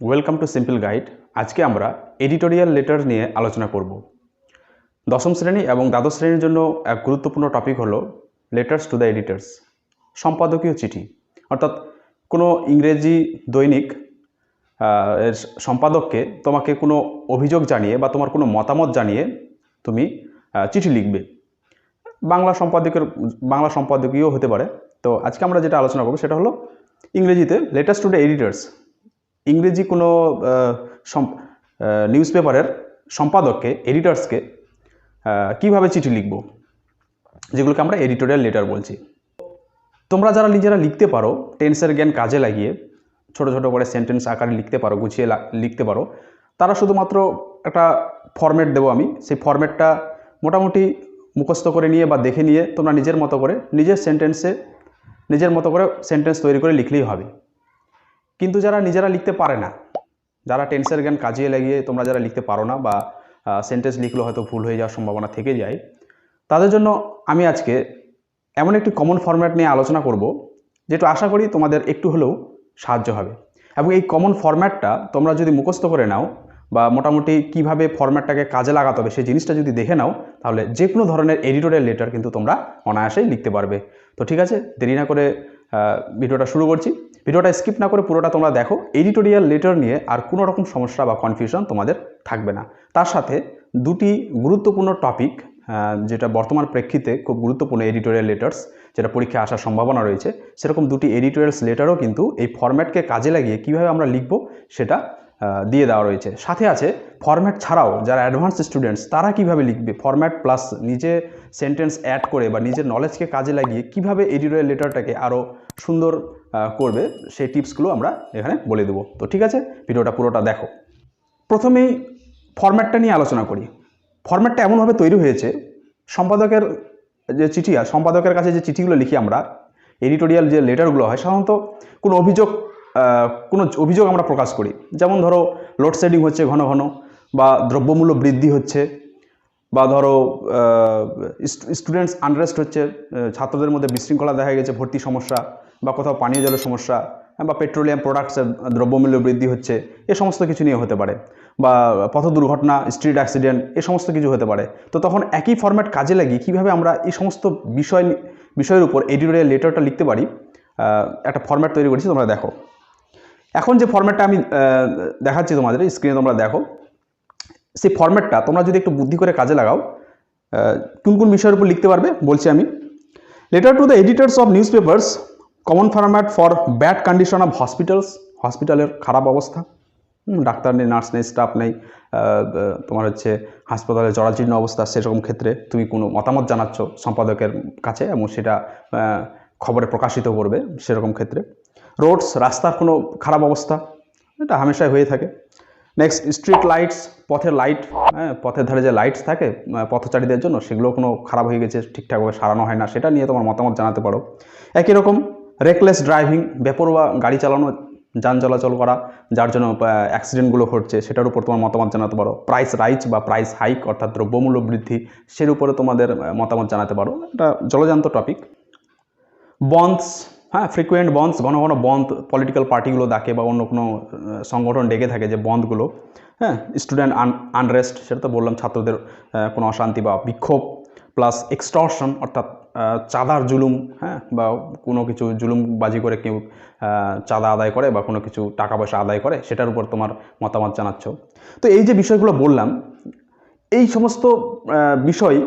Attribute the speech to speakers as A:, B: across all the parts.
A: Welcome to simple guide. আজকে আমরা editorial letter নিয়ে আলোচনা করব। দশম শ্রেণী এবং দ্বাদশ শ্রেণীর জন্য এক গুরুত্বপূর্ণ টপিক হলো লেটার্স টু দ্য এডিটার্স, সম্পাদকীয় চিঠি। অর্থাৎ কোনো ইংরেজি দৈনিক এর সম্পাদককে তোমাকে কোনো অভিযোগ জানিয়ে বা তোমার কোনো মতামত জানিয়ে তুমি চিঠি লিখবে। বাংলা সম্পাদকীয় হতে পারে। তো আজকে আমরা যেটা আলোচনা করবো সেটা হলো ইংরেজিতে লেটার্স টু দ্য এডিটার্স। ইংরেজি কোনো নিউজ পেপারের সম্পাদককে, এডিটার্সকে কীভাবে চিঠি লিখব, যেগুলোকে আমরা এডিটোরিয়াল লেটার বলছি। তোমরা যারা নিজেরা লিখতে পারো, টেন্সের জ্ঞান কাজে লাগিয়ে ছোট ছোট করে সেন্টেন্স আকারে লিখতে পারো, গুছিয়ে লিখতে পারো, তারা শুধুমাত্র একটা ফরম্যাট দেবো আমি। সেই ফরম্যাটটা মোটামুটি মুখস্থ করে নিয়ে বা দেখে নিয়ে তোমরা নিজের মতো করে সেন্টেন্স তৈরি করে লিখলেই হবে। কিন্তু যারা নিজেরা লিখতে পারে না, যারা টেন্সের জ্ঞান কাজিয়ে লাগিয়ে তোমরা যারা লিখতে পারো না বা সেন্টেন্স লিখলেও হয়তো ভুল হয়ে যাওয়ার সম্ভাবনা থেকে যায়, তাদের জন্য আমি আজকে এমন একটি কমন ফরম্যাট নিয়ে আলোচনা করব, যেটা আশা করি তোমাদের একটু হলেও সাহায্য হবে। এবং এই কমন ফরম্যাটটা তোমরা যদি মুখস্থ করে নাও বা মোটামুটি কিভাবে ফরম্যাটটাকে কাজে লাগাতে হবে সেই জিনিসটা যদি দেখে নাও, তাহলে যে কোনো ধরনের এডিটোরিয়াল লেটার কিন্তু তোমরা অনায়াসেই লিখতে পারবে। তো ঠিক আছে, দেরি না করে ভিডিওটা শুরু করছি। ভিডিওটা স্কিপ না করে পুরোটা তোমরা দেখো। এডিটোরিয়াল লেটার নিয়ে আর কোনো রকম সমস্যা বা কনফিউশন তোমাদের থাকবে না। তার সাথে দুটি গুরুত্বপূর্ণ টপিক, যেটা বর্তমান প্রেক্ষিতে খুব গুরুত্বপূর্ণ এডিটোরিয়াল লেটার্স, যেটা পরীক্ষায় আসার সম্ভাবনা রয়েছে, সেরকম দুটি এডিটোরিয়ালস লেটারও কিন্তু এই ফরম্যাটকে কাজে লাগিয়ে কীভাবে আমরা লিখব সেটা দিয়ে দেওয়া রয়েছে। সাথে আছে ফরম্যাট ছাড়াও যারা অ্যাডভান্স স্টুডেন্টস তারা কিভাবে লিখবে, ফরম্যাট প্লাস নিজে সেন্টেন্স অ্যাড করে বা নিজের নলেজকে কাজে লাগিয়ে কিভাবে এডিটোরিয়াল লেটারটাকে আরও সুন্দর করবে, সেই টিপসগুলো আমরা এখানে বলে দেবো। তো ঠিক আছে, ভিডিওটা পুরোটা দেখো। প্রথমেই ফরম্যাটটা নিয়ে আলোচনা করি। ফরম্যাটটা এমনভাবে তৈরি হয়েছে, সম্পাদকের যে চিঠি, আর সম্পাদকের কাছে যে চিঠিগুলো লিখি আমরা, এডিটোরিয়াল যে লেটারগুলো হয়, সাধারণত কোনো অভিযোগ আমরা প্রকাশ করি। যেমন ধরো লোডশেডিং হচ্ছে ঘন ঘন, বা দ্রব্যমূল্য বৃদ্ধি হচ্ছে, বা ধরো স্টুডেন্টস আনরেস্ট হচ্ছে, ছাত্রদের মধ্যে বিশৃঙ্খলা দেখা গেছে, ভর্তি সমস্যা, বা কোথাও পানীয় জলের সমস্যা, বা পেট্রোলিয়াম প্রোডাক্টসের দ্রব্যমূল্য বৃদ্ধি হচ্ছে, এ সমস্ত কিছু নিয়ে হতে পারে, বা পথ দুর্ঘটনা, স্ট্রিট অ্যাক্সিডেন্ট, এ সমস্ত কিছু হতে পারে। তো তখন একই ফরম্যাট কাজে লাগিয়ে কীভাবে আমরা এই সমস্ত বিষয়ের উপর এডিটোরিয়াল লেটারটা লিখতে পারি, একটা ফরম্যাট তৈরি করেছি, তোমরা দেখো। এখন যে ফরম্যাটটা আমি দেখাচ্ছি তোমাদের স্ক্রিনে, তোমরা দেখো। সেই ফরম্যাটটা তোমরা যদি একটু বুদ্ধি করে কাজে লাগাও, কোন কোন বিষয়ের উপর লিখতে পারবে বলছি আমি। Letter to the editors of news papers, common format for bad condition of hospitals, হসপিটালের খারাপ অবস্থা, ডাক্তার নেই, নার্স নেই, স্টাফ নেই, তোমার হচ্ছে হাসপাতালে জরাজীর্ণ অবস্থা, সেরকম ক্ষেত্রে তুমি কোনো মতামত জানাচ্ছ সম্পাদকের কাছে এবং সেটা খবরে প্রকাশিত করবে, সেরকম ক্ষেত্রে। রোডস, রাস্তার কোনো খারাপ অবস্থা, এটা হামেশাই হয়ে থাকে। নেক্সট, স্ট্রিট লাইটস, পথের লাইট, পথের ধারে যে লাইটস থাকে পথচারীদের জন্য, সেগুলো কোনো খারাপ হয়ে গেছে, ঠিকঠাকভাবে সারানো হয় না, সেটা নিয়ে তোমার মতামত জানাতে পারো। একই রকম রেকলেস ড্রাইভিং, বেপরোয়া গাড়ি চালানো, যান চলাচল করা, যার জন্য অ্যাক্সিডেন্টগুলো ঘটছে, সেটার উপর তোমার মতামত জানাতে পারো। প্রাইস রাইজ বা প্রাইস হাইক, অর্থাৎ দ্রব্যমূল্য বৃদ্ধি, সের উপরে তোমাদের মতামত জানাতে পারো। এটা জলজান্ত টপিক। বন্ধস, ফ্রিকুয়েন্ট বন্ধস, ঘন ঘন বন্ধ পলিটিক্যাল পার্টিগুলো ডাকে বা অন্য কোনো সংগঠন ডেকে থাকে, যে বন্ধগুলো, স্টুডেন্ট আনরেস্ট, সেটা তো বললাম, ছাত্রদের কোনো অশান্তি বা বিক্ষোভ, প্লাস এক্সটর্শন, অর্থাৎ চাঁদার জুলুম, বা কোনো কিছু জুলুমবাজি করে কেউ চাঁদা আদায় করে বা কোনো কিছু টাকা পয়সা আদায় করে, সেটার উপর তোমার মতামত জানাচ্ছ। তো এই যে বিষয়গুলো বললাম, এই সমস্ত বিষয়,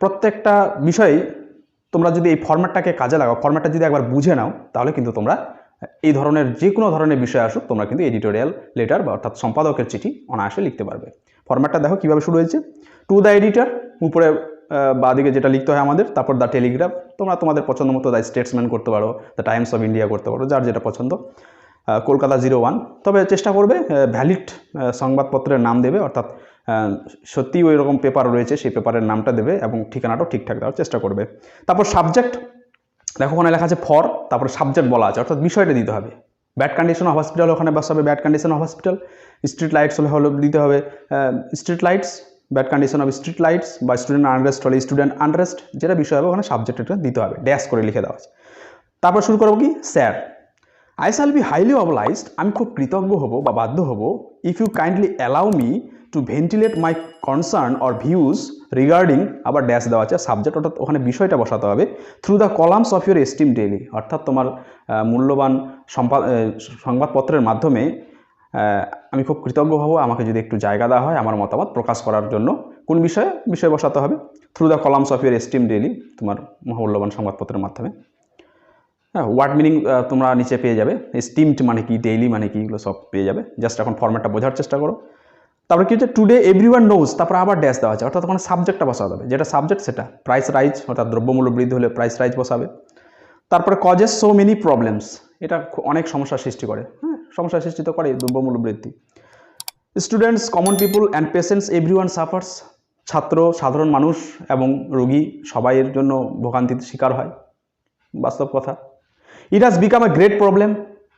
A: প্রত্যেকটা বিষয়ে তোমরা যদি এই ফরম্যাটটাকে কাজে লাগাও, ফরম্যাটটা যদি একবার বুঝে নাও, তাহলে কিন্তু তোমরা এই ধরনের যে কোনো ধরনের বিষয় আসুক, তোমরা কিন্তু এডিটোরিয়াল লেটার বা অর্থাৎ সম্পাদকের চিঠি অনায়াসে লিখতে পারবে। ফরম্যাটটা দেখো কীভাবে শুরু হয়েছে। টু দ্য এডিটার, উপরে বাদিকে যেটা লিখতে হয় আমাদের, তারপর দ্য টেলিগ্রাফ, তোমরা তোমাদের পছন্দ মতো দ্য স্টেটসম্যান করতে পারো, দ্য টাইমস অফ ইন্ডিয়া করতে পারো, যার যেটা পছন্দ। কলকাতা 01, তবে চেষ্টা করবে ভ্যালিড সংবাদপত্রের নাম দেবে, অর্থাৎ সত্যিই ওই রকম পেপার রয়েছে সেই পেপারের নামটা দেবে এবং ঠিকানাটাও ঠিকঠাক দেওয়ার চেষ্টা করবে। তারপর সাবজেক্ট, দেখো ওখানে লেখা আছে ফর, তারপর সাবজেক্ট বলা আছে, অর্থাৎ বিষয়টা দিতে হবে। ব্যাড কন্ডিশন অফ হসপিটাল, ওখানে বাস হবে bad condition of hospital. Street lights হলে দিতে হবে street lights, bad condition of street lights, বা স্টুডেন্ট আনরেস্ট হলে স্টুডেন্ট আনরেস্ট, যেটা বিষয় হবে ওখানে সাবজেক্টটা দিতে হবে, ড্যাশ করে লিখে দেওয়া আছে। তারপর শুরু করবো কি, sir. I shall be highly obliged, আমি খুব কৃতজ্ঞ হব বা বাধ্য হব, if you kindly allow me to ventilate my concern or views regarding, আবার ড্যাশ দেওয়া আছে সাবজেক্ট, অর্থাৎ ওখানে বিষয়টা বসাতে হবে, through the columns of your esteem daily, অর্থাৎ তোমার মূল্যবান সংবাদপত্রের মাধ্যমে আমি খুব কৃতজ্ঞ হব আমাকে যদি একটু জায়গা দেওয়া হয় আমার মতামত প্রকাশ করার জন্য। কোন বিষয় বসাতে হবে? Through the columns of your esteem daily, তোমার মহামূল্যবান সংবাদপত্রের মাধ্যমে। হ্যাঁ, ওয়ার্ড মিনিং তোমরা নিচে পেয়ে যাবে, স্টিমড মানে কি, ডেইলি মানে কি, এগুলো সব পেয়ে যাবে। জাস্ট এখন ফরম্যাটটা বোঝার চেষ্টা করো। তারপরে কি হচ্ছে, টুডে এভরিওয়ান নোজ, তারপরে আবার ড্যাশ দেওয়া আছে, অর্থাৎ ওখানে সাবজেক্টটা বসাতে হবে, যেটা সাবজেক্ট সেটা প্রাইস রাইজ, অর্থাৎ দ্রব্যমূল্য বৃদ্ধি হলে প্রাইস রাইজ বসাবে। তারপরে কজেস সো মেনি প্রবলেমস, এটা অনেক সমস্যার সৃষ্টি করে, হ্যাঁ সমস্যার সৃষ্টি তো করে দ্রব্যমূল্য বৃদ্ধি। Students, common people and patients, everyone suffers, ছাত্র, সাধারণ মানুষ এবং রোগী সবাইয়ের জন্য ভোগান্তির শিকার হয়, বাস্তব কথা। It has become a great problem,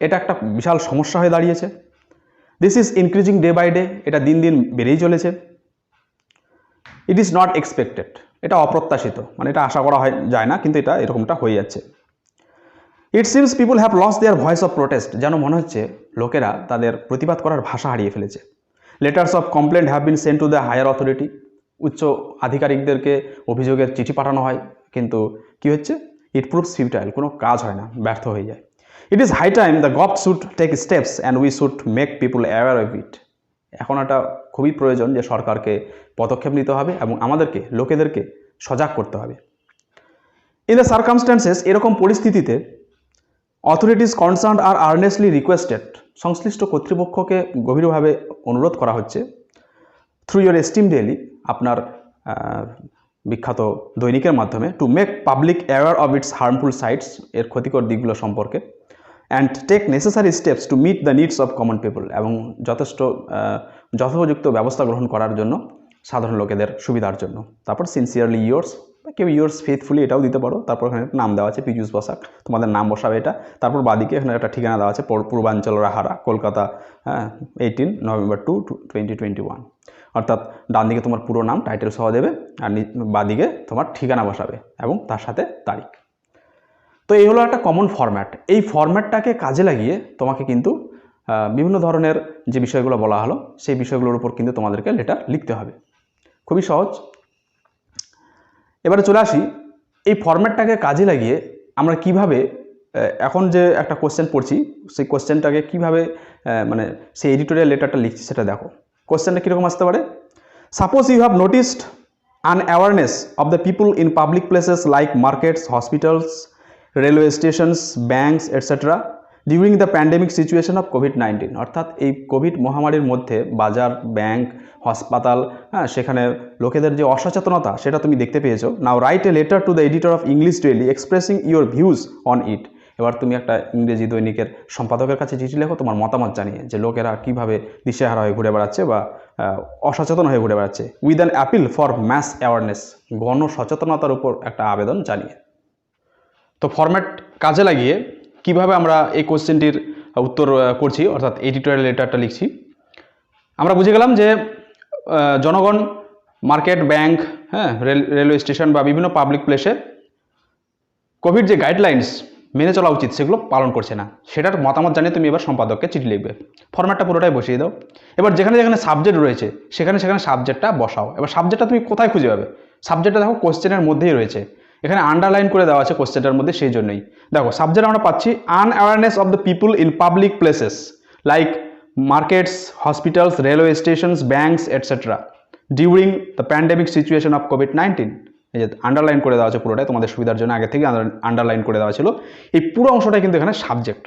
A: এটা একটা বিশাল সমস্যা হয়ে দাঁড়িয়েছে। This is increasing day by day, এটা দিন দিন বেড়েই চলেছে। ইট ইজ নট এক্সপেক্টেড, এটা অপ্রত্যাশিত, মানে এটা আশা করা যায় না, কিন্তু এটা এরকমটা হয়ে যাচ্ছে। It seems people have lost their voice of protest, যেন মনে হচ্ছে লোকেরা তাদের প্রতিবাদ করার ভাষা হারিয়ে ফেলেছে। Letters of complaint have been sent to the higher authority, উচ্চ আধিকারিকদেরকে অভিযোগের চিঠি পাঠানো হয়, কিন্তু কি হচ্ছে, ইট প্রুভস ফিউটাইল, কোনো কাজ হয় না, ব্যর্থ হয়ে যায়। It is high time the government should take steps and we should make people aware of it, এখন এটা খুবই প্রয়োজন যে সরকারকে পদক্ষেপ নিতে হবে এবং আমাদেরকে লোকেদেরকে সজাগ করতে হবে। ইন দ্য সার্কামস্ট্যান্সেস, এরকম পরিস্থিতিতে authorities concerned are earnestly requested, সংশ্লিষ্ট কর্তৃপক্ষকে গভীরভাবে অনুরোধ করা হচ্ছে, থ্রু ইয়োর এস্টিম ডেইলি, আপনার বিখ্যাত দৈনিকের মাধ্যমে, to make public aware of its harmful sides, এর ক্ষতিকর দিকগুলো সম্পর্কে, and take necessary steps to meet the needs of common people, এবং যথোপযুক্ত ব্যবস্থা গ্রহণ করার জন্য সাধারণ লোকেদের সুবিধার জন্য। তারপর সিনসিয়ারলি ইয়োর্স, কেউ ইয়োর্স ফেথফুলি এটাও দিতে পারো। তারপর এখানে নাম দেওয়া আছে পীযূষ বসাক, তোমাদের নাম বসাবে এটা। তারপর বাদিকে এখানে একটা ঠিকানা দেওয়া আছে, পূর্বাঞ্চল রাহারা, কলকাতা, 18 নভেম্বর 2, 2021, অর্থাৎ ডান দিকে তোমার পুরো নাম টাইটেল সহ দেবে আর বাদিকে তোমার ঠিকানা বসাবে এবং তার সাথে তারিখ। তো এই হলো একটা কমন ফরম্যাট। এই ফরম্যাটটাকে কাজে লাগিয়ে তোমাকে কিন্তু বিভিন্ন ধরনের যে বিষয়গুলো বলা হলো সেই বিষয়গুলোর উপর কিন্তু তোমাদেরকে লেটার লিখতে হবে। খুবই সহজ। এবারে চলে আসি, এই ফরম্যাটটাকে কাজে লাগিয়ে আমরা কিভাবে, এখন যে একটা কোশ্চেন পড়ছি সেই কোশ্চেনটাকে কিভাবে মানে সেই এডিটোরিয়াল লেটারটা লিখছি সেটা দেখো। কোশ্চেনটা কীরকম আসতে পারে? Suppose you have noticed an awareness of the people in public places like markets, hospitals, railway stations, banks, etc. during the pandemic situation of COVID-19, অর্থাৎ এই কোভিড মহামারীর মধ্যে বাজার, ব্যাংক, হাসপাতাল, সেখানে লোকেদের যে অসচেতনতা সেটা তুমি দেখতে পেয়েছো। Now write a letter to the editor of English daily expressing your views on it. এবার তুমি একটা ইংরেজি দৈনিকের সম্পাদকের কাছে চিঠি লেখো তোমার মতামত জানিয়ে, যে লোকেরা কীভাবে দিশেহারা হয়ে ঘুরে বেড়াচ্ছে বা অসচেতন হয়ে ঘুরে বেড়াচ্ছে। With an appeal for mass awareness, গণ সচেতনতার উপর একটা আবেদন জানিয়ে। তো ফরম্যাট কাজে লাগিয়ে কিভাবে আমরা এই কোশ্চেনটির উত্তর করছি, অর্থাৎ এডিটোরিয়াল লেটারটা লিখছি। আমরা বুঝে গেলাম যে জনগণ মার্কেট, ব্যাংক, রেলওয়ে স্টেশন বা বিভিন্ন পাবলিক প্লেসে কোভিড যে গাইডলাইন্স মেনে চলা উচিত সেগুলো পালন করছে না, সেটার মতামত জানিয়ে তুমি এবার সম্পাদককে চিঠি লিখবে। ফরম্যাটটা পুরোটাই বসিয়ে দাও। এবার যেখানে যেখানে সাবজেক্ট রয়েছে সেখানে সাবজেক্টটা বসাও। এবার সাবজেক্টটা তুমি কোথায় খুঁজে পাবে? সাবজেক্টটা দেখো কোশ্চেনের মধ্যেই রয়েছে, এখানে আন্ডারলাইন করে দেওয়া আছে কোশ্চেনটার মধ্যে, সেই জন্যই দেখো সাবজেক্ট আমরা পাচ্ছি unawareness of the people in public places like markets, hospitals, railway stations, banks, etcetera during the pandemic situation of COVID-19। এই যে আন্ডারলাইন করে দেওয়া আছে পুরোটাই তোমাদের সুবিধার জন্য, আগে থেকে আন্ডারলাইন করে দেওয়া ছিল। এই পুরো অংশটাই কিন্তু এখানে সাবজেক্ট।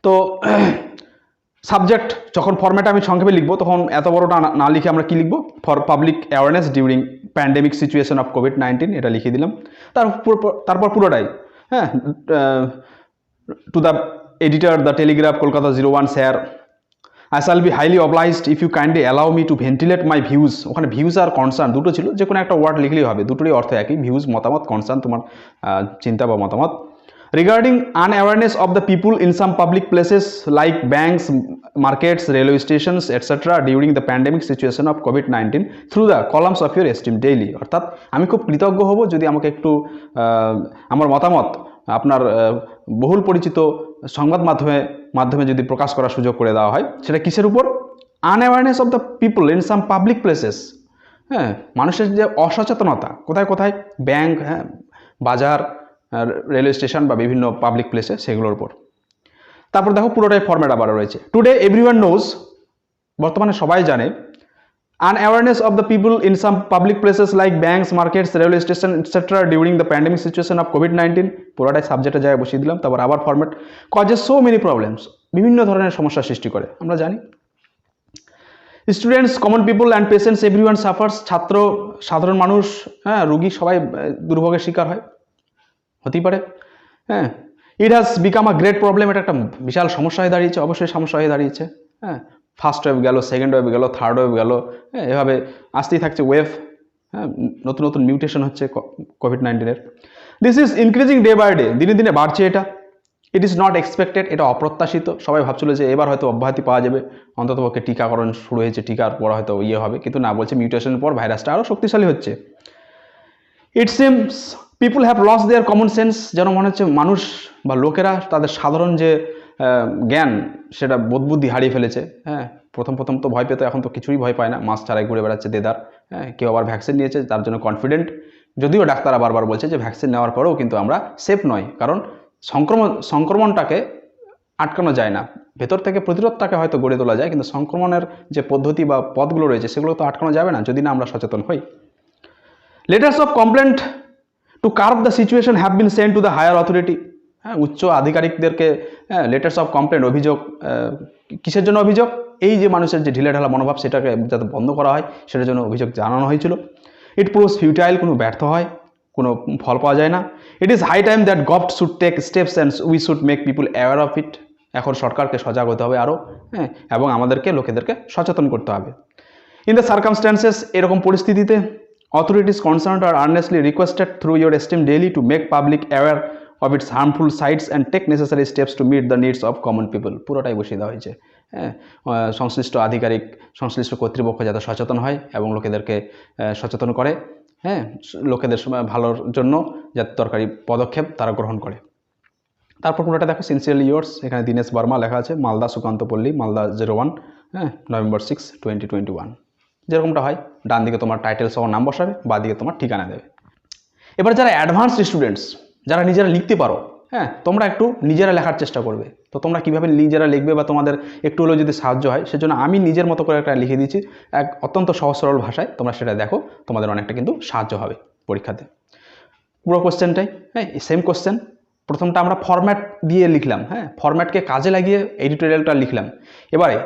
A: তো সাবজেক্ট যখন ফরম্যাটে আমি সংক্ষেপে লিখবো তখন এত বড়টা না লিখে আমরা কি লিখবো? For public awareness during pandemic situation of COVID-19, এটা লিখে দিলাম। তারপর পুরোটাই two the editor, the Telegraph, Kolkata 01, sir I shall be highly obliged if you kindly allow me to ventilate my views। ওখানে ভিউজ আর কনসার্ন দুটো ছিল, যে কোনো একটা ওয়ার্ড লিখলেই হবে, দুটোরই অর্থ একই, ভিউজ মতামত, কনসার্ন তোমার চিন্তা বা মতামত। Regarding unawareness of the people in some public places like banks, markets, railway stations, etcetera during the pandemic situation of COVID-19 through the columns of your esteem daily. অর্থাৎ আমি খুব কৃতজ্ঞ হব যদি আমাকে একটু আমার মতামত আপনার বহুল পরিচিত সংবাদ মাধ্যমে যদি প্রকাশ করার সুযোগ করে দেওয়া হয়, সেটা কিসের উপর? Unawareness of the people in some public places. হ্যাঁ, মানুষের যে অসচেতনতা কোথায় কোথায়, ব্যাংক, হ্যাঁ, বাজার, রেলওয়ে স্টেশন বা বিভিন্ন পাবলিক প্লেসে, সেগুলোর উপর। তারপর দেখো পুরোটাই ফরম্যাট আবার রয়েছে। টুডে এভরিওয়ান নোজ, বর্তমানে সবাই জানে, unawareness of the people in some public places like banks, markets, railway station, etc. during the pandemic situation of COVID-19, পুরোটাই সাবজেক্টের জায়গায় বসিয়ে দিলাম। তারপর আবার format, causes so many problems, বিভিন্ন ধরনের সমস্যা সৃষ্টি করে, আমরা জানি। Students, common people and patients, everyone suffers, ছাত্র, সাধারণ মানুষ, হ্যাঁ, রোগী, সবাই দুর্ভোগের শিকার হয়, হতেই পারে। হ্যাঁ, ইট has become a great problem, এটা একটা বিশাল সমস্যা হয়ে দাঁড়িয়েছে, অবশ্যই সমস্যা হয়ে দাঁড়িয়েছে। হ্যাঁ, ফার্স্ট ওয়েভ গেল, সেকেন্ড ওয়েভ গেল, থার্ড ওয়েভ গেল, হ্যাঁ, এভাবে আসতেই থাকছে ওয়েভ। হ্যাঁ, নতুন নতুন মিউটেশন হচ্ছে কোভিড-19-এর। This is increasing day by day, দিনে দিনে বাড়ছে এটা। ইট ইজ নট এক্সপেক্টেড, এটা অপ্রত্যাশিত। সবাই ভাবছিল যে এবার হয়তো অব্যাহতি পাওয়া যাবে, অন্ততপক্ষে টিকাকরণ শুরু হয়েছে, টিকার পর হয়তো হবে, কিন্তু না, বলছে মিউটেশনের পর ভাইরাসটা আরও শক্তিশালী হচ্ছে। It seems people have lost their common sense, যেন মনে হচ্ছে মানুষ বা লোকেরা তাদের সাধারণ যে জ্ঞান, সেটা বোধবুদ্ধি হারিয়ে ফেলেছে। হ্যাঁ, প্রথম তো ভয় পেত, এখন তো কিছুই ভয় পায় না, মাস্ক ছাড়াই ঘুরে বেড়াচ্ছে দেদার। হ্যাঁ, কেউ আবার ভ্যাকসিন নিয়েছে, তার জন্য কনফিডেন্ট, যদিও ডাক্তাররা বারবার বলছে যে ভ্যাকসিন নেওয়ার পরেও কিন্তু আমরা সেফ নয়, কারণ সংক্রমণটাকে আটকানো যায় না, ভেতর থেকে প্রতিরোধটাকে হয়তো গড়ে তোলা যায়, কিন্তু সংক্রমণের যে পদ্ধতি বা পথগুলো রয়েছে সেগুলো তো আটকানো যাবে না যদি না আমরা সচেতন হই। Letters of complaint to curb the situation have been send to the higher authority. হ্যাঁ, উচ্চ আধিকারিকদেরকে লেটার্স অফ কমপ্লেন্ট, অভিযোগ, কিসের জন্য অভিযোগ? এই যে মানুষের যে ঢিলেঢালা মনোভাব, সেটাকে যাতে বন্ধ করা হয়, সেটার জন্য অভিযোগ জানানো হয়েছিল। ইট প্রুভস ফিউটাইল, কোনো ব্যর্থ হয়, কোনো ফল পাওয়া যায় না। It is high time that government should take steps and we should make people aware of it. এখন সরকারকে সজাগ হতে হবে আরও, হ্যাঁ, এবং আমাদেরকে, লোকেদেরকে সচেতন করতে হবে। ইন দ্য সার্কামস্ট্যান্সেস, এরকম পরিস্থিতিতে, authorities concerned are earnestly requested through your esteemed daily to make public aware of its harmful sides and take necessary steps to meet the needs of common people. পুরোটাই বসিয়ে দেওয়া হয়েছে। হ্যাঁ, সংশ্লিষ্ট আধিকারিক, সংশ্লিষ্ট কর্তৃপক্ষ যাতে সচেতন হয় এবং লোকেদেরকে সচেতন করে, হ্যাঁ, লোকেদের ভালোর জন্য যাতে দরকারি পদক্ষেপ তারা গ্রহণ করে। তারপর পুরোটা দেখো, সিনসিয়ারলি ইয়োর্স, এখানে দীনেশ বর্মা লেখা আছে, মালদা সুকান্ত পল্লী, মালদা 01, হ্যাঁ, November 6, 2021। যেরকমটা হয়, ডান দিকে তোমার টাইটেল সহ নাম বসাবে, বা দিকে তোমার ঠিকানা দেবে। এবার যারা অ্যাডভান্সড স্টুডেন্টস, যারা নিজেরা লিখতে পারো, হ্যাঁ, তোমরা একটু নিজেরা লেখার চেষ্টা করবে। তো তোমরা কীভাবে নিজেরা লিখবে বা তোমাদের একটু হলেও যদি সাহায্য হয়, সেজন্য আমি নিজের মতো করে একটা লিখে দিয়েছি, এক অত্যন্ত সহজ সরল ভাষায়। তোমরা সেটা দেখো, তোমাদের অনেকটা কিন্তু সাহায্য হবে পরীক্ষাতে। পুরো কোশ্চেনটাই, হ্যাঁ, সেম কোশ্চেন। প্রথমটা আমরা ফরম্যাট দিয়ে লিখলাম, হ্যাঁ, ফরম্যাটকে কাজে লাগিয়ে এডিটোরিয়ালটা লিখলাম। এবারে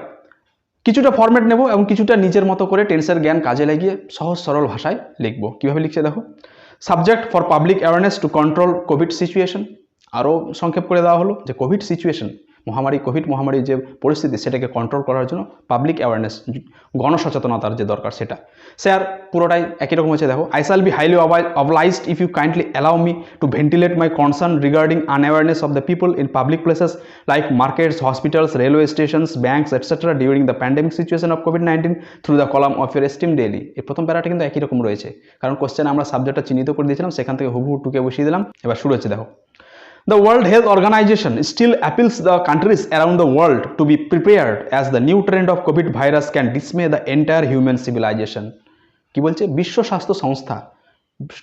A: কিছুটা ফরম্যাট নেব এবং কিছুটা নিজের মতো করে টেন্সের জ্ঞান কাজে লাগিয়ে সহজ সরল ভাষায় লিখব। কীভাবে লিখছে দেখো, subject for public awareness to control Covid situation. আরও সংক্ষেপ করে দেওয়া হলো যে কোভিড সিচুয়েশন, কোভিড মহামারীর যে পরিস্থিতি, সেটাকে কন্ট্রোল করার জন্য পাবলিক অ্যাওয়ারনেস, গণসচেতনতার যে দরকার সেটা। স্যার পুরোটাই একই রকম হচ্ছে দেখো, I shall be highly obliged if you kindly allow me to ventilate my concern regarding unawareness of the people in public places like markets, hospitals, railway stations, banks, etcetera during the pandemic situation of কোভিড-19 through the column of your esteem daily. এই প্রথম প্যারাটা কিন্তু একই রকম রয়েছে, কারণ question আমরা সাবজেক্টটা চিহ্নিত করে দিয়েছিলাম, সেখান থেকে হুবহু টুকে বসিয়ে দিলাম। এবার শুরু হচ্ছে দেখো, the World Health Organization still appeals the countries around the world to be prepared as the new trend of COVID virus can dismay the entire human civilization. কি বলছে? বিশ্ব স্বাস্থ্য সংস্থা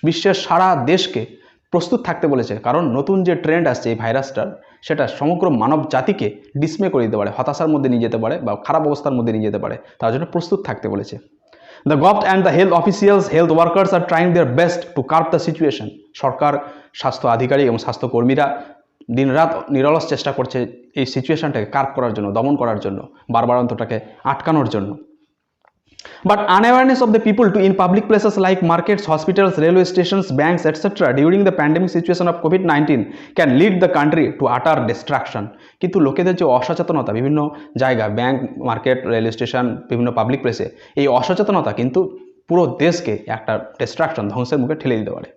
A: বিশ্বের সারা দেশকে প্রস্তুত থাকতে বলেছে, কারণ নতুন যে ট্রেন্ড আসছে এই ভাইরাসটার, সেটা সমগ্র মানব জাতিকে ডিসমে করে দিতে পারে, হতাশার মধ্যে নিয়ে যেতে পারে বা খারাপ অবস্থার মধ্যে নিয়ে যেতে পারে, তার জন্য প্রস্তুত থাকতে বলেছে। The government and the health officials, health workers are trying their best to curb the situation. সরকার, স্বাস্থ্য আধিকারিক এবং স্বাস্থ্যকর্মীরা দিনরাত নিরলস চেষ্টা করছে এই সিচুয়েশনটাকে কার্ব করার জন্য, দমন করার জন্য, বারবারন্তটাকে আটকানোর জন্য। But unawareness of the people in public places like markets, hospitals, railway stations, banks, etc. during the pandemic situation of COVID-19 can lead the country to utter destruction. কিন্তু লোকেদের যে অসচেতনতা, বিভিন্ন জায়গা, ব্যাংক, মার্কেট, রেলওয়ে স্টেশন, বিভিন্ন public প্লেসে, এই অসচেতনতা কিন্তু পুরো দেশকে একটা ডিস্ট্রাকশন, ধ্বংসের মুখে ঠেলে দিতে পারে।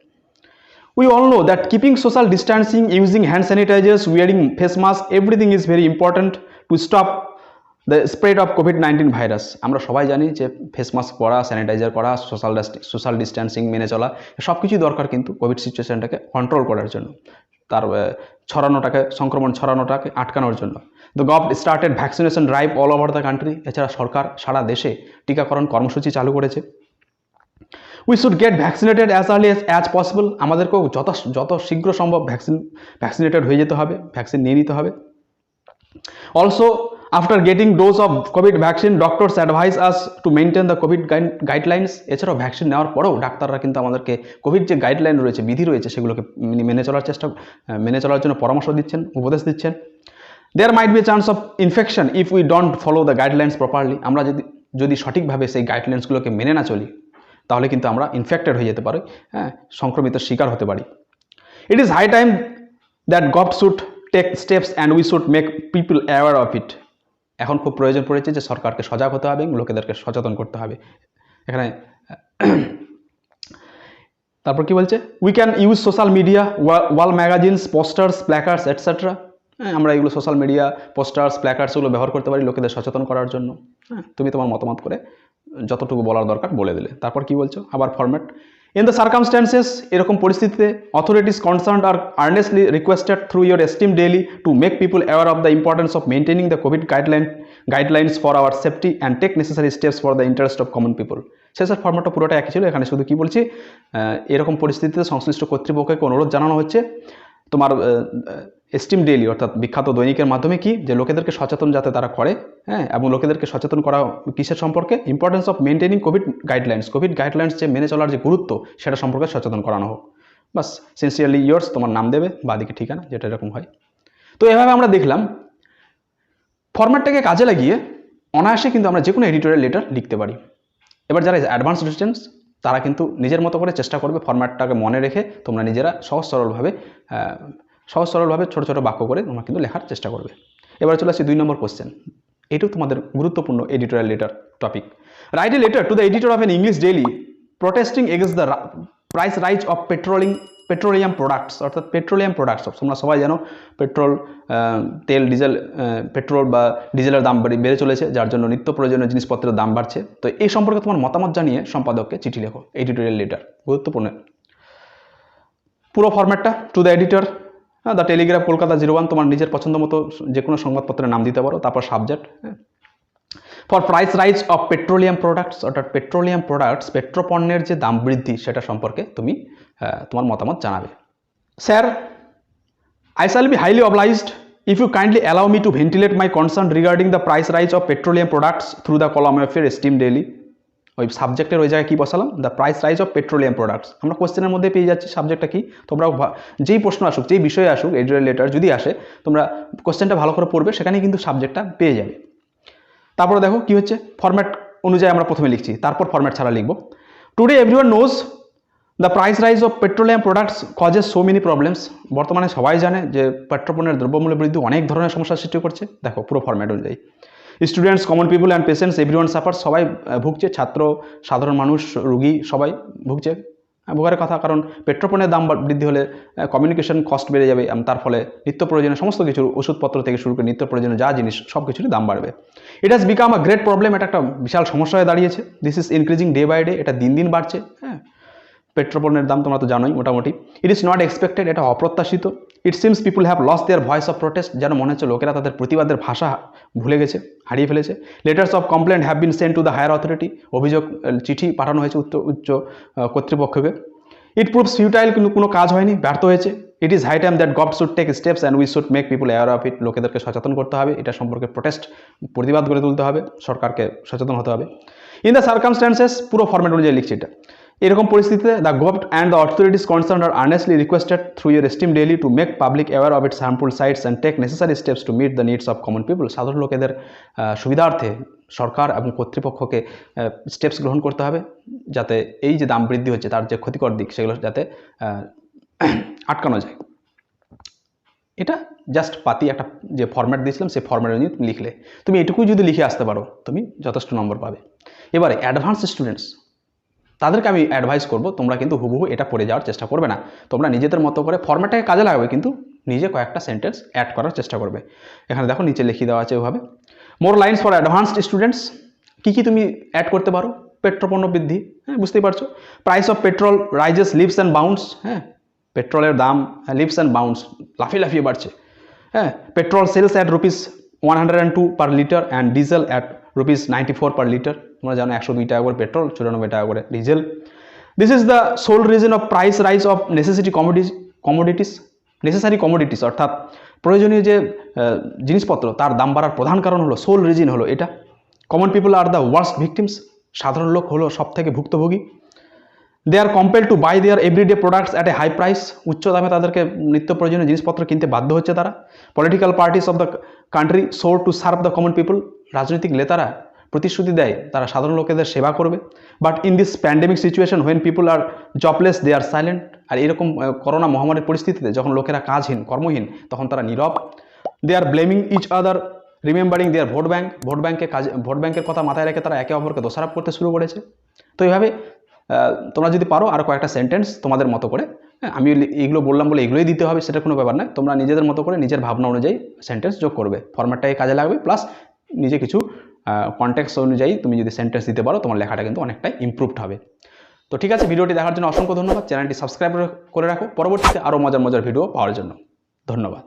A: We all know that keeping social distancing, using hand sanitizers, wearing face mask, everything is very important to stop the spread of COVID-19 virus. আমরা সবাই জানি যে ফেস মাস্ক পরা, স্যানিটাইজার করা, সোশ্যাল ডিস্ট্যান্সিং মেনে চলা, সব কিছুই দরকার কিন্তু কোভিড সিচুয়েশনটাকে কন্ট্রোল করার জন্য। তার ছড়ানোটাকে, সংক্রমণ ছড়ানোটাকে আটকানোর জন্য। The government started vaccination drive all over the country. এছাড়া সরকার সারা দেশে টিকাকরণ কর্মসূচি চালু করেছে। We should get vaccinated as early as possible. আমাদেরকেও যত শীঘ্র সম্ভব ভ্যাকসিনেটেড হয়ে যেতে হবে, ভ্যাকসিন নিয়ে নিতে হবে। Also after getting dose of Covid vaccine doctors advice us to maintain the COVID guidelines. এছাড়াও ভ্যাকসিন নেওয়ার পরেও ডাক্তাররা কিন্তু আমাদেরকে কোভিড যে গাইডলাইন রয়েছে, বিধি রয়েছে, সেগুলোকে মেনে চলার জন্য পরামর্শ দিচ্ছেন, উপদেশ দিচ্ছেন। There might be chance of infection if we don't follow the guidelines properly. আমরা যদি সঠিকভাবে সেই গাইডলাইন্সগুলোকে মেনে না চলি, তাহলে কিন্তু আমরা ইনফেক্টেড হয়ে যেতে পারি, হ্যাঁ, সংক্রমিত শিকার হতে পারি। It is high time that government should take steps and we should make people aware of it. এখন খুব প্রয়োজন পড়েছে যে সরকারকে সজাগ হতে হবে, লোকেদেরকে সচেতন করতে হবে। এখানে তারপর কি বলছে, we can use social media, wall magazines, posters, placards etcetera. হ্যাঁ, আমরা এগুলো সোশ্যাল মিডিয়া, পোস্টার্স, প্ল্যাকার্ডস এগুলো ব্যবহার করতে পারি লোকেদের সচেতন করার জন্য। হ্যাঁ, তুমি তোমার মতামত করে যতটুকু বলার দরকার বলে দিলে। তারপর কি বলছো, আবার ফরম্যাট। ইন দ্য সার্কামস্ট্যান্সেস, এরকম পরিস্থিতিতে authorities concerned are earnestly requested through your esteem daily to make people aware of the importance of maintaining the COVID guidelines for our safety and take necessary steps for the interest of common people. শেষের ফরম্যাটটা পুরোটা একই ছিল। এখানে শুধু কি বলছি, এরকম পরিস্থিতিতে সংশ্লিষ্ট কর্তৃপক্ষকে অনুরোধ জানানো হচ্ছে তোমার এস্টিম ডেইলি অর্থাৎ বিখ্যাত দৈনিকের মাধ্যমে কি, যে লোকেদেরকে সচেতন যাতে তারা করে, হ্যাঁ, এবং লোকেদেরকে সচেতন করা কিসের সম্পর্কে, importance of maintaining Covid guidelines যে মেনে চলার যে গুরুত্ব, সেটা সম্পর্কে সচেতন করানো হোক। বাস, সিনসিয়ারলি ইয়োর্স, তোমার নাম দেবে, বাদিকে ঠিকানা, যেটা এরকম হয়। তো এভাবে আমরা দেখলাম ফরম্যাটটাকে কাজে লাগিয়ে অনায়াসে কিন্তু আমরা যে কোনো এডিটোরিয়াল লেটার লিখতে পারি। এবার যারা অ্যাডভান্স স্টুডেন্টস, তারা কিন্তু নিজের মতো করে চেষ্টা করবে ফরম্যাটটাকে মনে রেখে তোমরা নিজেরা সহজ সরলভাবে ছোট ছোট বাক্য করে তোমরা কিন্তু লেখার চেষ্টা করবে। এবার চলে আসছি 2 নম্বর কোশ্চেন। এটাও তোমাদের গুরুত্বপূর্ণ editorial letter topic. Right a letter to the editor of N English daily protesting against the price rise of petroleum products. অর্থাৎ পেট্রোলিয়াম প্রোডাক্টস, তোমরা সবাই জানো পেট্রোল, তেল, ডিজেল, পেট্রোল বা ডিজেলের দাম বেড়ে চলেছে, যার জন্য নিত্য প্রয়োজনীয় জিনিসপত্রের দাম বাড়ছে। তো এই সম্পর্কে তোমার মতামত জানিয়ে সম্পাদককে চিঠি লেখো, এডিটোরিয়াল লেটার, গুরুত্বপূর্ণ। পুরো ফরম্যাটটা to the editor, the Telegraph, Kolkata 01, তোমার নিজের পছন্দ মতো যে কোনো সংবাদপত্রের নাম দিতে পারো। তারপর subject, for price rise of petroleum products, অর্থাৎ পেট্রোলিয়াম প্রোডাক্টস, পেট্রোপণ্যের যে দাম বৃদ্ধি, সেটা সম্পর্কে তুমি তোমার মতামত জানাবে। Sir, I shall be highly obliged if you kindly allow me to ventilate my concern regarding the price rise of petroleum products through the column of your esteem daily. ওই সাবজেক্টের ওই জায়গায় কী বসালাম, the price rise of petroleum products. আমরা কোশ্চেনের মধ্যে পেয়ে যাচ্ছি সাবজেক্টটা কি। তোমরা যেই প্রশ্ন আসুক, যেই বিষয়ে আসুক, এডিটোরিয়াল লেটার যদি আসে, তোমরা কোশ্চেনটা ভালো করে পড়বে, সেখানেই কিন্তু সাবজেক্টটা পেয়ে যাবে। তারপরে দেখো কি হচ্ছে, ফরম্যাট অনুযায়ী আমরা প্রথমে লিখছি, তারপর ফরম্যাট ছাড়া লিখব। Today everyone knows the price rise of petroleum products causes so many problems. বর্তমানে সবাই জানে যে পেট্রোপণ্যের দ্রব্যমূল্য বৃদ্ধি অনেক ধরনের সমস্যার সৃষ্টি করছে। দেখো পুরো ফরম্যাট অনুযায়ী, students, common people and patients, everyone suffer, সবাই ভুগছে, ছাত্র, সাধারণ মানুষ, রুগী, সবাই ভুগছে। ভোগার কথা, কারণ পেট্রোপণ্যের দাম বৃদ্ধি হলে কমিউনিকেশন কস্ট বেড়ে যাবে, তার ফলে নিত্য প্রয়োজনীয় সমস্ত কিছু, ওষুধপত্র থেকে শুরু করে নিত্য প্রয়োজনীয় যা জিনিস, সব কিছুরই দাম বাড়বে। It has become a great problem, এটা একটা বিশাল সমস্যা হয়ে দাঁড়িয়েছে। This is increasing day by day, এটা দিন দিন বাড়ছে। হ্যাঁ, পেট্রোপণ্যের দাম তোমরা তো জানোই মোটামুটি। ইট ইজ নট এক্সপেক্টেড, এটা অপ্রত্যাশিত। It seems people have lost their voice of protest, যেন মনে হচ্ছে লোকেরা তাদের প্রতিবাদের ভাষা ভুলে গেছে, হারিয়ে ফেলেছে। Letters of complaint have been sent to the higher authority, অভিযোগ চিঠি পাঠানো হয়েছে উচ্চ কর্তৃপক্ষকে। ইট প্রুভস ফিউটাইল, কিন্তু কোনো কাজ হয়নি, ব্যর্থ হয়েছে। It is high time that government should take steps and we should make people aware of it, লোকেদেরকে সচেতন করতে হবে, এটা সম্পর্কে প্রতিবাদ গড়ে তুলতে হবে, সরকারকে সচেতন হতে হবে। ইন দ্য সার্কামস্ট্যান্সেস, পুরো ফরম্যাট অনুযায়ী লিখছি এটা। এরকম পরিস্থিতিতে the government and the authorities concerned are earnestly requested through your esteem daily to make public aware of its harmful sides and take necessary steps to meet the needs of common people. সাধারণ লোকেদের সুবিধার্থে সরকার এবং কর্তৃপক্ষকে steps গ্রহণ করতে হবে, যাতে এই যে দাম বৃদ্ধি হচ্ছে তার যে ক্ষতিকর দিক, সেগুলো যাতে আটকানো যায়। এটা জাস্ট একটা যে ফরম্যাট দিয়েছিলাম, সেই ফরম্যাট অনুযায়ী তুমি লিখলে, তুমি এটুকুই যদি লিখে আসতে পারো, তুমি যথেষ্ট নম্বর পাবে। এবারে অ্যাডভান্স স্টুডেন্টস, তাদেরকে আমি অ্যাডভাইস করবো, তোমরা কিন্তু হুবহু এটা পড়ে যাওয়ার চেষ্টা করবে না। তোমরা নিজেদের মতো করে ফরম্যাটটাকে কাজে লাগাবে, কিন্তু নিজে কয়েকটা সেন্টেন্স অ্যাড করার চেষ্টা করবে। এখানে দেখো নিচে লিখিয়ে দেওয়া আছে ওইভাবে। More lines for advanced students, কী তুমি অ্যাড করতে পারো? পেট্রোপণ্য বৃদ্ধি, হ্যাঁ বুঝতেই পারছো। Price of petrol rises leaps and bounds, হ্যাঁ পেট্রোলের দাম লিপস অ্যান্ড বাউন্স, লাফিয়ে লাফিয়ে বাড়ছে। হ্যাঁ, petrol sells at ₹102 per litre and diesel at ₹94 per litre. তোমরা জানো 102 টাকা করে পেট্রোল, 94 টাকা করে diesel. This is the sole reason of price rise of necessary commodities, অর্থাৎ প্রয়োজনীয় যে জিনিসপত্র তার দাম বাড়ার প্রধান কারণ হলো, সোল রিজন হলো এটা। Common people are the worst victims, সাধারণ লোক হলো সব থেকে ভুক্তভোগী। They are compel to buy their everyday products at a high price, উচ্চ দামে তাদেরকে নিত্য প্রয়োজনীয় জিনিসপত্র কিনতে বাধ্য হচ্ছে তারা। Political parties of the country swore to serve the common people, রাজনৈতিক নেতারা প্রতিশ্রুতি দেয় তারা সাধারণ লোকেদের সেবা করবে। But in this pandemic situation when people are jobless they are silent, আর এরকম করোনা মহামারীর পরিস্থিতিতে যখন লোকেরা কাজহীন কর্মহীন তখন তারা নীরব। They are blaming each other remembering their vote ব্যাংকের কথা মাথায় রেখে তারা একে অপরকে দোষারোপ করতে শুরু করেছে। তো এইভাবে তোমরা যদি পারো আরও কয়েকটা সেন্টেন্স তোমাদের মতো করে, আমি এইগুলো বললাম বলে এগুলোই দিতে হবে সেটা কোনো ব্যাপার নয়, তোমরা নিজেদের মতো করে নিজের ভাবনা অনুযায়ী সেন্টেন্স যোগ করবে, ফরম্যাটটাই কাজে লাগবে, প্লাস নিজে কিছু কনটেক্সট অনুযায়ী তুমি যদি সেন্টেন্স দিতে পারো তোমার লেখাটা কিন্তু অনেকটাই ইমপ্রুভড হবে। তো ঠিক আছে, ভিডিওটি দেখার জন্য অসংখ্য ধন্যবাদ। চ্যানেলটি সাবস্ক্রাইব করে রাখো পরবর্তীতে আরও মজার মজার ভিডিও পাওয়ার জন্য। ধন্যবাদ।